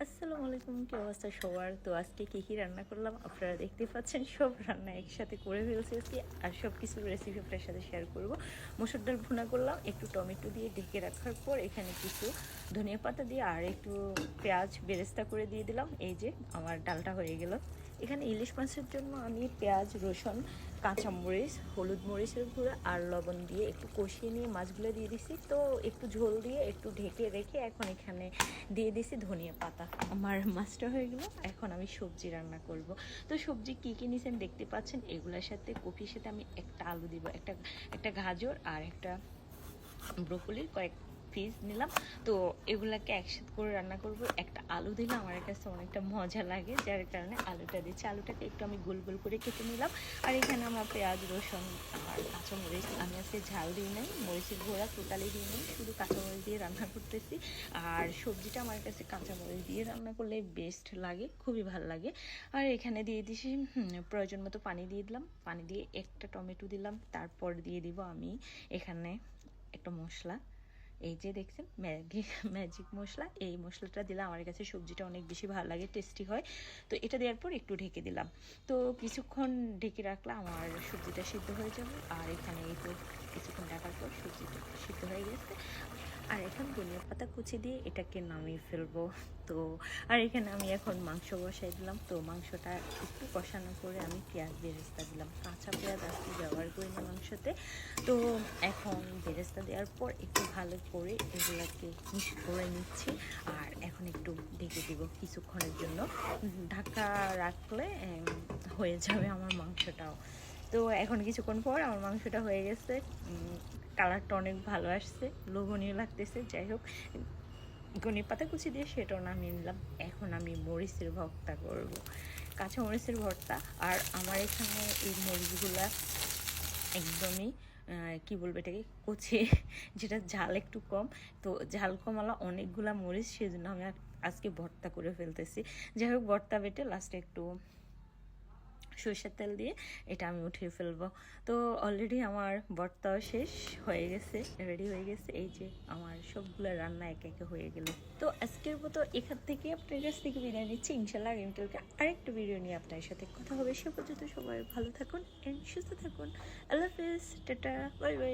আসসালামু আলাইকুম, কি অবস্থা সবার? তো আজকে কী কী রান্না করলাম আপনারা দেখতে পাচ্ছেন, সব রান্না একসাথে করে ফেলছি আজকে। আর সব কিছু রেসিপি আপনার সাথে শেয়ার করব। মসুর ডাল ভুনা করলাম একটু টমেটো দিয়ে ঢেকে রাখার পর, এখানে কিছু ধনিয়া পাতা দিয়ে আর একটু পেঁয়াজ বেরেস্তা করে দিয়ে দিলাম। এই যে আমার ডালটা হয়ে গেল। এখানে ইলিশ মাছের জন্য আমি পেঁয়াজ, রসুন, কাঁচামরিচ, হলুদ মরিচের গুঁড়া আর লবণ দিয়ে একটু কষিয়ে নিয়ে মাছগুলো দিয়ে দিছি। তো একটু ঝোল দিয়ে একটু ঢেকে রেখে এখন এখানে দিয়ে দিছি ধনিয়া পাতা। আমার মাছটা হয়ে গেল, এখন আমি সবজি রান্না করব। তো সবজি কী কী নিয়েছেন দেখতে পাচ্ছেন। এগুলোর সাথে কপির সাথে আমি একটা আলু দিব, একটা গাজর আর একটা ব্রোকলির কয়েক পিস নিলাম। তো এগুলাকে একসাথে করে রান্না করব। একটা আলু দিলে আমার কাছে অনেকটা মজা লাগে, যার কারণে আলুটা দিচ্ছি। আলুটাকে একটু আমি গোল গোল করে কেটে নিলাম। আর এখানে আমার পেঁয়াজ, রসুন আর কাঁচামরিচ, আমি আজকে ঝাল দিই নাই, মরিচের ঘোড়া টোটালি দিই নাই, শুধু কাঁচামরিচ দিয়ে রান্না করতেছি। আর সবজিটা আমার কাছে কাঁচামরিচ দিয়ে রান্না করলে বেস্ট লাগে, খুবই ভালো লাগে। আর এখানে দিয়ে দিছি প্রয়োজন মতো পানি দিয়ে দিলাম। পানি দিয়ে একটা টমেটো দিলাম। তারপর দিয়ে দিব আমি এখানে একটা মশলা, এই যে দেখছেন ম্যাজিক মশলা। এই মশলাটা দিলে আমার কাছে সবজিটা অনেক বেশি ভালো লাগে, টেস্টি হয়। তো এটা দেওয়ার পর একটু ঢেকে দিলাম। তো কিছুক্ষণ ঢেকে রাখলে আমার সবজিটা সিদ্ধ হয়ে যাবে। আর এখানে এই তো কিছুক্ষণ ঢাকার পর সবজিটা সিদ্ধ হয়ে গেছে। আর এখন ধনিয়া পাতা কুচি দিয়ে এটাকে নামিয়ে ফেলবো। তো আর এখানে আমি এখন মাংস বসাই দিলাম। তো মাংসটা একটু কষানো করে আমি পেঁয়াজ বেরেস্তা দিলাম, কাঁচা পেঁয়াজ আজকে ব্যবহার করি না মাংসতে। তো এখন বেরেস্তা দেওয়ার পর একটু ভালো করে এগুলাকে মিক্স করে নিচ্ছি। আর এখন একটু ঢেকে দিব কিছুক্ষণের জন্য। ঢাকা রাখলে হয়ে যাবে আমার মাংসটাও। তো এখন কিছুক্ষণ পর আমার মাংসটা হয়ে গেছে। কালারটা অনেক ভালো আসছে, লোভনীয় লাগতেছে। যাই হোক, ধনিয়া পাতা কুচি দিয়ে সেটাও নামিয়ে নিলাম। এখন আমি মরিচের ভর্তা করব, কাঁচা মরিচের ভর্তা। আর আমার এখানে এই মরিচগুলা একদমই কি বলবো এটাকে, কচি, যেটা ঝাল একটু কম। তো ঝাল কমালা অনেকগুলা মরিচ, সেজন্য আমি আজকে ভর্তা করে ফেলতেছি। যাই হোক, ভর্তা বেটে লাস্টে একটু সরষের তেল দিয়ে এটা আমি উঠিয়ে ফেলবো। তো অলরেডি আমার ভর্তাও শেষ হয়ে গেছে, রেডি হয়ে গেছে। এই যে আমার সবগুলো রান্না একে একে হয়ে গেল। তো আজকের মতো এখান থেকে আপনার কাছ থেকে বিদায় নিচ্ছি। ইনশাল্লাহ আগামীকালকে আরেকটা ভিডিও নিয়ে আপনার সাথে কথা হবে। সে পর্যন্ত সবাই ভালো থাকুন এন্ড সুস্থ থাকুন। আল্লাহ হাফিজ, টাটা, বাই বাই।